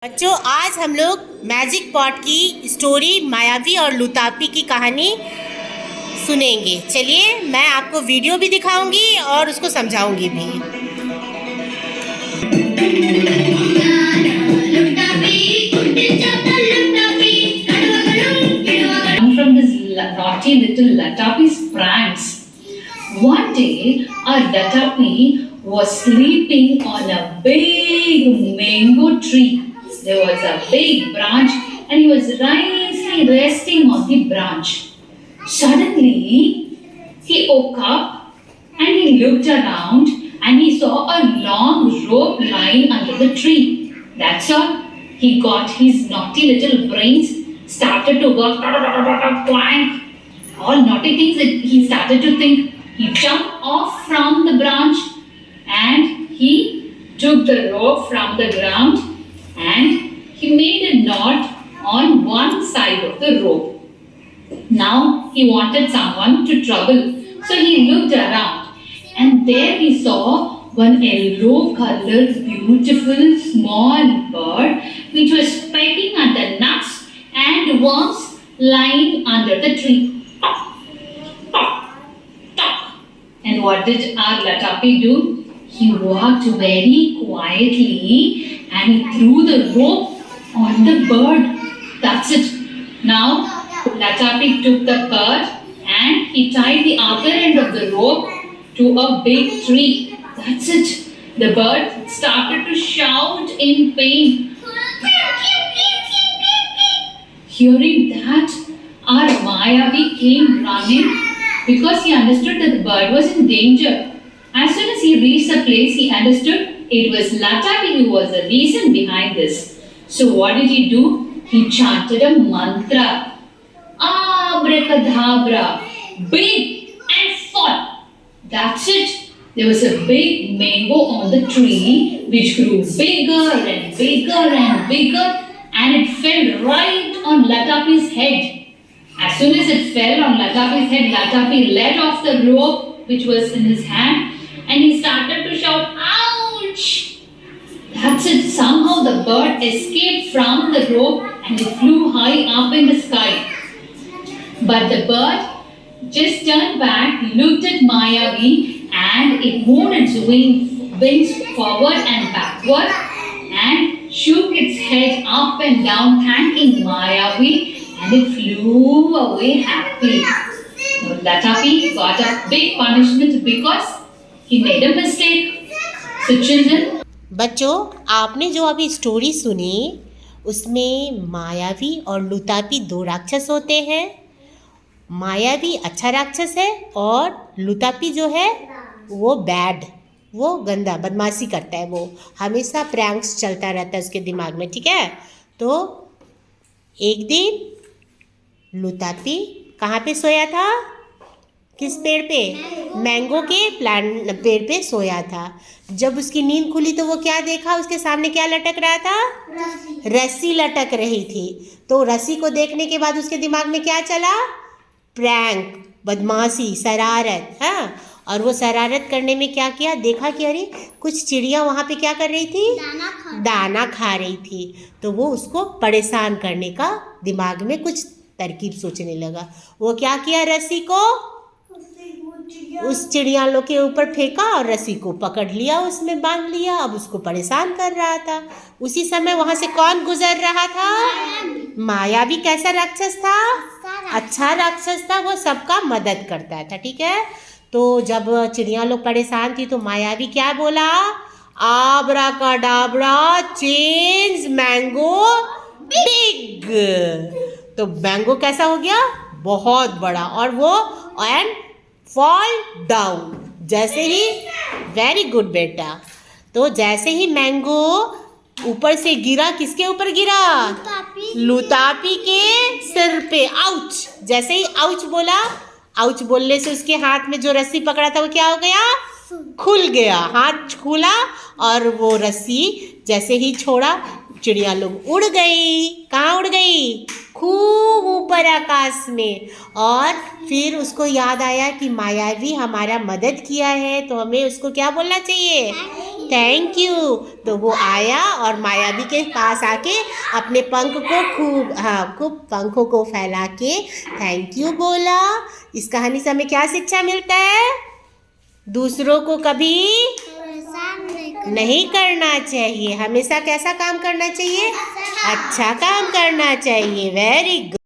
बच्चों, आज हम लोग मैजिक पॉट की स्टोरी मायावी और लुतापी की कहानी सुनेंगे। चलिए, मैं आपको वीडियो भी दिखाऊंगी और उसको समझाऊंगी भी। From his naughty little Latapi's pranks. One day, our Latapi was sleeping on a big mango tree. There was a big branch and he was nicely resting on the branch. Suddenly, he woke up and he looked around and he saw a long rope lying under the tree. That's all. He got his naughty little brains, started to work, clank, all naughty things that he started to think. He jumped off from the branch and he took the rope from the ground and he made a knot on one side of the rope. Now he wanted someone to trouble, so he looked around and there he saw one yellow colored beautiful small bird which was pecking at the nuts and worms lying under the tree. And what did our Latapi do? He walked very quietly and he threw the rope on the bird. That's it. Now Latapi took the bird and he tied the other end of the rope to a big tree. That's it. The bird started to shout in pain. Hearing that, our Mayavi came running because he understood that the bird was in danger. As soon as he reached the place, he understood it was Latapi who was the reason behind this. So what did he do? He chanted a mantra. Abracadabra, big and fall. That's it. There was a big mango on the tree which grew bigger and bigger and bigger and it fell right on Latapi's head. As soon as it fell on Latapi's head, Latapi let off the rope which was in his hand and he started to shout, ouch! That's it. Somehow the bird escaped from the rope and it flew high up in the sky. But the bird just turned back, looked at Mayavi and it moved its wings forward and backward and shook its head up and down thanking Mayavi and it flew away happily. Now Latapi got a big punishment because he made a mistake. So children, बच्चों, आपने जो अभी story सुनी उसमें मायावी और लुतापी दो राक्षस होते हैं। मायावी अच्छा राक्षस है और लुतापी जो है वो बैड, वो गंदा बदमाशी करता है, वो हमेशा प्रैंक्स चलता रहता है उसके दिमाग में। ठीक है, तो एक दिन लुतापी कहाँ पे सोया था? किस पेड़ पे? मैंगो के पेड़ पे सोया था। जब उसकी नींद खुली तो वो क्या देखा? उसके सामने क्या लटक रहा था? रस्सी लटक रही थी। तो रस्सी को देखने के बाद उसके दिमाग में क्या चला? प्रैंक, बदमाशी, शरारत। हाँ, और वो शरारत करने में क्या किया? देखा कि अरे कुछ चिड़िया वहाँ पे क्या कर रही थी? दाना खा रही थी। तो वो उसको परेशान करने का दिमाग में कुछ तरकीब सोचने लगा। वो क्या किया? रस्सी को उस चिड़िया लोग के ऊपर फेंका और रस्सी को पकड़ लिया, उसमें बांध लिया। अब उसको परेशान कर रहा था। उसी समय वहाँ से कौन गुजर रहा था? मायावी। कैसा राक्षस था? अच्छा राक्षस था, वो सबका मदद करता था। ठीक है, तो जब चिड़िया लोग परेशान थी तो मायावी क्या बोला? आब्राकाडाब्रा चेंज मैंगो बिग। तो मैंगो कैसा हो गया? बहुत बड़ा। और वो एंड फॉल डाउन। जैसे ही, वेरी गुड बेटा, तो जैसे ही मैंगो ऊपर से गिरा, किसके ऊपर गिरा? लुतापी के सिर पे। आउच! जैसे ही आउच बोला, आउच बोलने से उसके हाथ में जो रस्सी पकड़ा था वो क्या हो गया? खुल गया। हाथ खुला और वो रस्सी जैसे ही छोड़ा, चिड़िया लोग उड़ गई। कहाँ उड़ गई? खूब ऊपर आकाश में। और फिर उसको याद आया कि मायावी हमारा मदद किया है, तो हमें उसको क्या बोलना चाहिए? Thank you. तो वो आया और मायावी के पास आके अपने पंख को खूब पंखों को फैला के थैंक यू बोला। इस कहानी से हमें क्या शिक्षा मिलता है? दूसरों को कभी नहीं करना चाहिए, हमेशा कैसा काम करना चाहिए? अच्छा काम करना चाहिए। Very good.